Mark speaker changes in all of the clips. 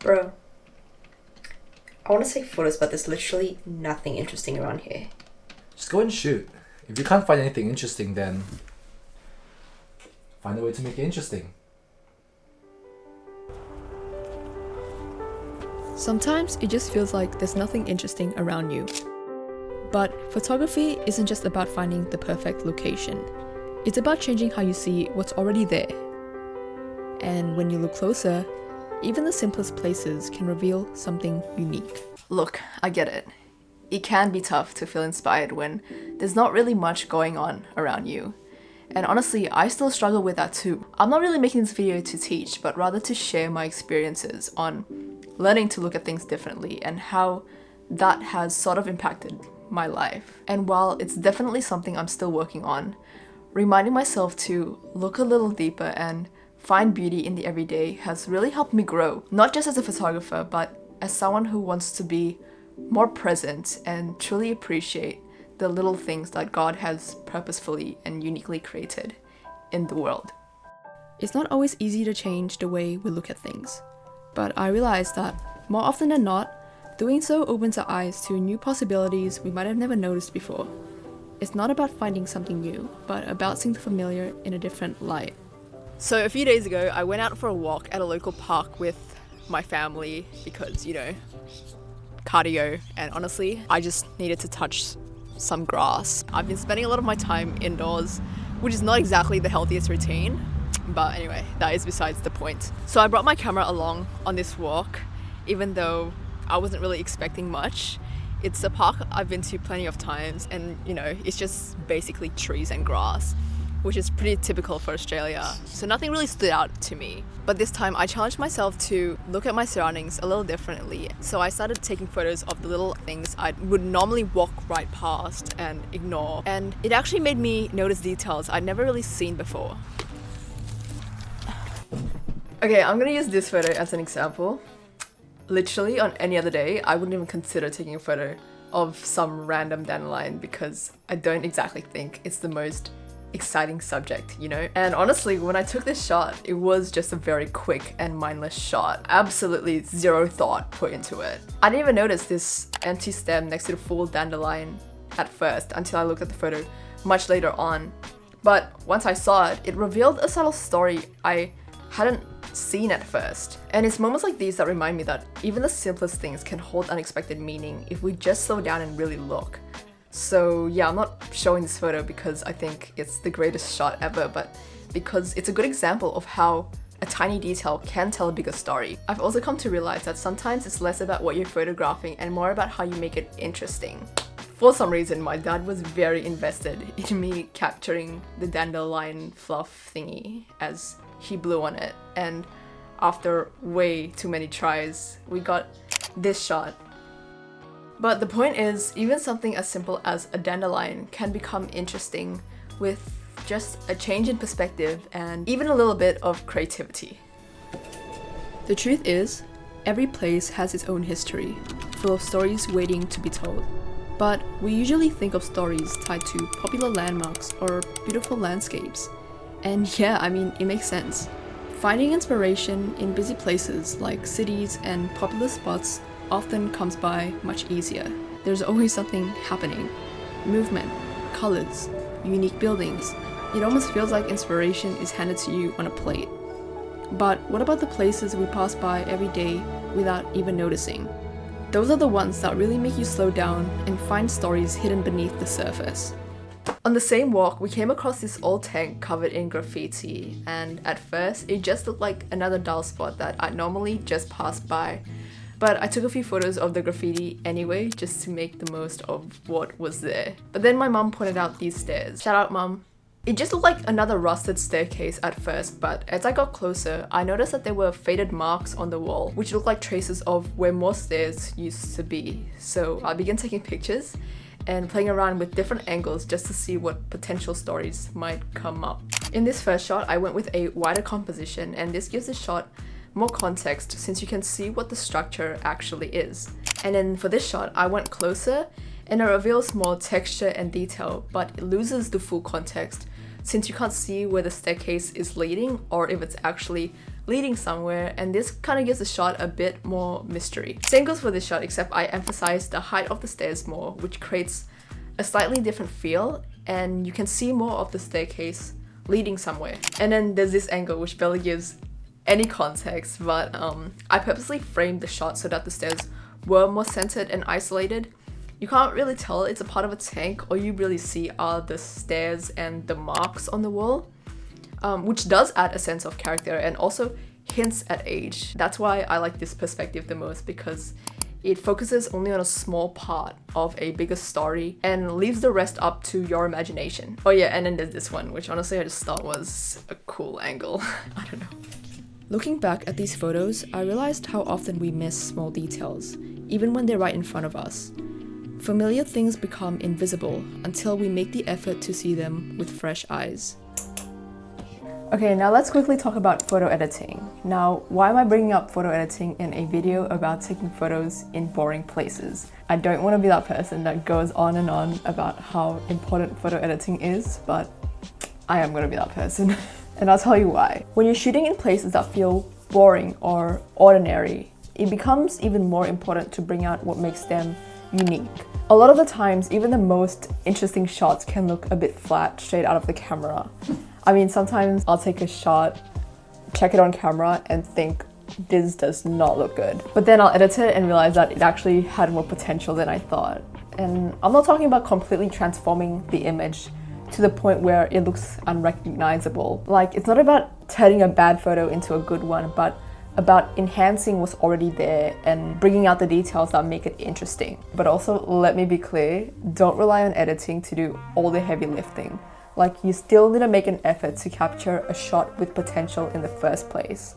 Speaker 1: Bro, I want to take photos, but there's literally nothing interesting around here.
Speaker 2: Just go and shoot. If you can't find anything interesting, then find a way to make it interesting.
Speaker 3: Sometimes it just feels like there's nothing interesting around you. But photography isn't just about finding the perfect location. It's about changing how you see what's already there. And when you look closer, even the simplest places can reveal something unique.
Speaker 4: Look, I get it. It can be tough to feel inspired when there's not really much going on around you. And honestly, I still struggle with that too. I'm not really making this video to teach, but rather to share my experiences on learning to look at things differently and how that has sort of impacted my life. And while it's definitely something I'm still working on, reminding myself to look a little deeper and find beauty in the everyday has really helped me grow, not just as a photographer, but as someone who wants to be more present and truly appreciate the little things that God has purposefully and uniquely created in the world.
Speaker 3: It's not always easy to change the way we look at things, but I realize that more often than not, doing so opens our eyes to new possibilities we might have never noticed before. It's not about finding something new, but about seeing the familiar in a different light.
Speaker 4: So a few days ago, I went out for a walk at a local park with my family because, cardio, and honestly, I just needed to touch some grass. I've been spending a lot of my time indoors, which is not exactly the healthiest routine, but anyway, that is besides the point. So I brought my camera along on this walk, even though I wasn't really expecting much. It's a park I've been to plenty of times, and it's just basically trees and grass, which is pretty typical for Australia, so nothing really stood out to me. But this time I challenged myself to look at my surroundings a little differently, so I started taking photos of the little things I would normally walk right past and ignore, and it actually made me notice details I'd never really seen before. Okay, I'm gonna use this photo as an example. Literally on any other day, I wouldn't even consider taking a photo of some random dandelion because I don't exactly think it's the most exciting subject, And honestly, when I took this shot, it was just a very quick and mindless shot. Absolutely zero thought put into it. I didn't even notice this empty stem next to the full dandelion at first until I looked at the photo much later on. But once I saw it, it revealed a subtle story I hadn't seen at first. And it's moments like these that remind me that even the simplest things can hold unexpected meaning if we just slow down and really look. So yeah, I'm not showing this photo because I think it's the greatest shot ever, but because it's a good example of how a tiny detail can tell a bigger story. I've also come to realize that sometimes it's less about what you're photographing and more about how you make it interesting. For some reason, my dad was very invested in me capturing the dandelion fluff thingy as he blew on it, and after way too many tries, we got this shot. But the point is, even something as simple as a dandelion can become interesting with just a change in perspective and even a little bit of creativity.
Speaker 3: The truth is, every place has its own history, full of stories waiting to be told. But we usually think of stories tied to popular landmarks or beautiful landscapes. And yeah, it makes sense. Finding inspiration in busy places like cities and popular spots often comes by much easier. There's always something happening. Movement, colors, unique buildings. It almost feels like inspiration is handed to you on a plate. But what about the places we pass by every day without even noticing? Those are the ones that really make you slow down and find stories hidden beneath the surface.
Speaker 4: On the same walk, we came across this old tank covered in graffiti, and at first it just looked like another dull spot that I'd normally just pass by. But I took a few photos of the graffiti anyway, just to make the most of what was there. But then my mum pointed out these stairs. Shout out, Mum. It just looked like another rusted staircase at first, but as I got closer, I noticed that there were faded marks on the wall, which looked like traces of where more stairs used to be. So I began taking pictures and playing around with different angles just to see what potential stories might come up. In this first shot, I went with a wider composition, and this gives the shot more context since you can see what the structure actually is. And then for this shot, I went closer and it reveals more texture and detail, but it loses the full context since you can't see where the staircase is leading or if it's actually leading somewhere, and this kind of gives the shot a bit more mystery. Same goes for this shot, except I emphasize the height of the stairs more, which creates a slightly different feel, and you can see more of the staircase leading somewhere. And then there's this angle which barely gives any context, but I purposely framed the shot so that the stairs were more centered and isolated. You can't really tell it's a part of a tank. All you really see are the stairs and the marks on the wall, which does add a sense of character and also hints at age. That's why I like this perspective the most, because it focuses only on a small part of a bigger story and leaves the rest up to your imagination. Oh yeah, and then there's this one, which honestly I just thought was a cool angle. I don't know.
Speaker 3: Looking back at these photos, I realized how often we miss small details, even when they're right in front of us. Familiar things become invisible until we make the effort to see them with fresh eyes.
Speaker 4: Okay, now let's quickly talk about photo editing. Now, why am I bringing up photo editing in a video about taking photos in boring places? I don't want to be that person that goes on and on about how important photo editing is, but I am going to be that person. And I'll tell you why. When you're shooting in places that feel boring or ordinary, it becomes even more important to bring out what makes them unique. A lot of the times, even the most interesting shots can look a bit flat straight out of the camera. I mean, sometimes I'll take a shot, check it on camera, and think, this does not look good. But then I'll edit it and realize that it actually had more potential than I thought. And I'm not talking about completely transforming the image to the point where it looks unrecognizable. Like, it's not about turning a bad photo into a good one, but about enhancing what's already there and bringing out the details that make it interesting. But also, let me be clear, don't rely on editing to do all the heavy lifting. Like, you still need to make an effort to capture a shot with potential in the first place.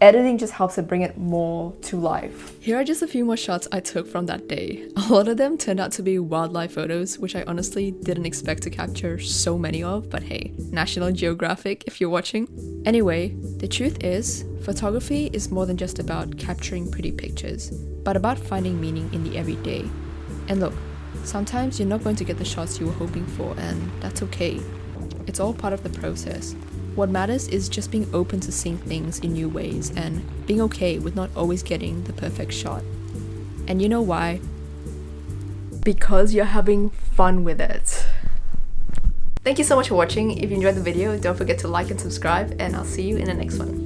Speaker 4: Editing just helps it bring it more to life.
Speaker 3: Here are just a few more shots I took from that day. A lot of them turned out to be wildlife photos, which I honestly didn't expect to capture so many of, but hey, National Geographic if you're watching. Anyway, the truth is, photography is more than just about capturing pretty pictures, but about finding meaning in the everyday. And look, sometimes you're not going to get the shots you were hoping for, and that's okay. It's all part of the process. What matters is just being open to seeing things in new ways and being okay with not always getting the perfect shot. And you know why?
Speaker 4: Because you're having fun with it. Thank you so much for watching. If you enjoyed the video, don't forget to like and subscribe, and I'll see you in the next one.